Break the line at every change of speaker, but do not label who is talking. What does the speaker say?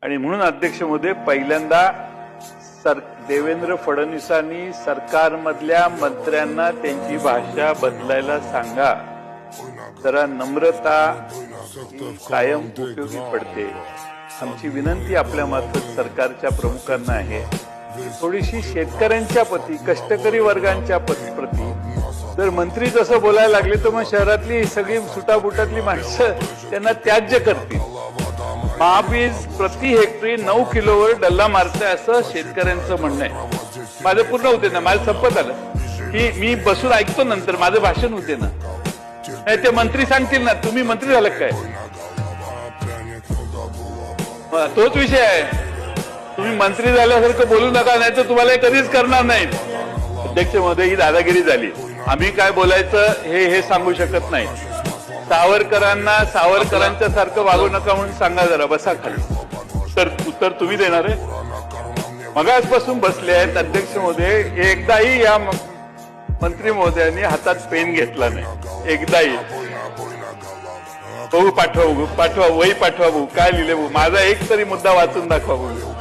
आणि म्हणून अध्यक्ष महोदय पहिल्यांदा देवेंद्र फडणवीसांनी सरकारमधल्या मंत्र्यांना त्यांची भाषा बदलायला सांगा. जरा नम्रता कायम उपयोगी पडते. आमची विनंती आपल्या मार्फत सरकारच्या प्रमुखांना आहे, थोडीशी शेतकऱ्यांच्या प्रती, कष्टकरी वर्गांच्या प्रती जर मंत्री तसं बोलायला लागले तर मग शहरातली सगळी सुटाबुटातली माणसं त्यांना त्याज्य करतील. महाबीज प्रति हेक्टरी 9 किलोवर डल्ला मारतंय असं शेतकऱ्यांचं म्हणणं आहे. माझं पूर्ण होते ना, माझं संपत आलं की मी बसून ऐकतो, नंतर माझं भाषण होते ना. नाही ते मंत्री सांगतील ना, तुम्ही मंत्री झालं काय, तोच विषय आहे. तुम्ही मंत्री झाल्यासारखं बोलू नका, नाही तर तुम्हाला कधीच करणार नाहीत. अध्यक्ष महोदय, ही दादागिरी झाली. आम्ही काय बोलायचं हे सांगू शकत नाही. सावरकरांना सावरकरांच्या सारखं वागू नका म्हणून सांगा, जरा बसा खाली. तर उत्तर तुम्ही देणार आहे. मगाचपासून बसले आहेत अध्यक्ष महोदय, एकदाही या मंत्री महोदयांनी हातात पेन घेतला नाही, एकदाही. बघू, पाठवा वही पाठवा, बघू काय लिहिले, माझा एक तरी मुद्दा वाचून दाखवा बघू.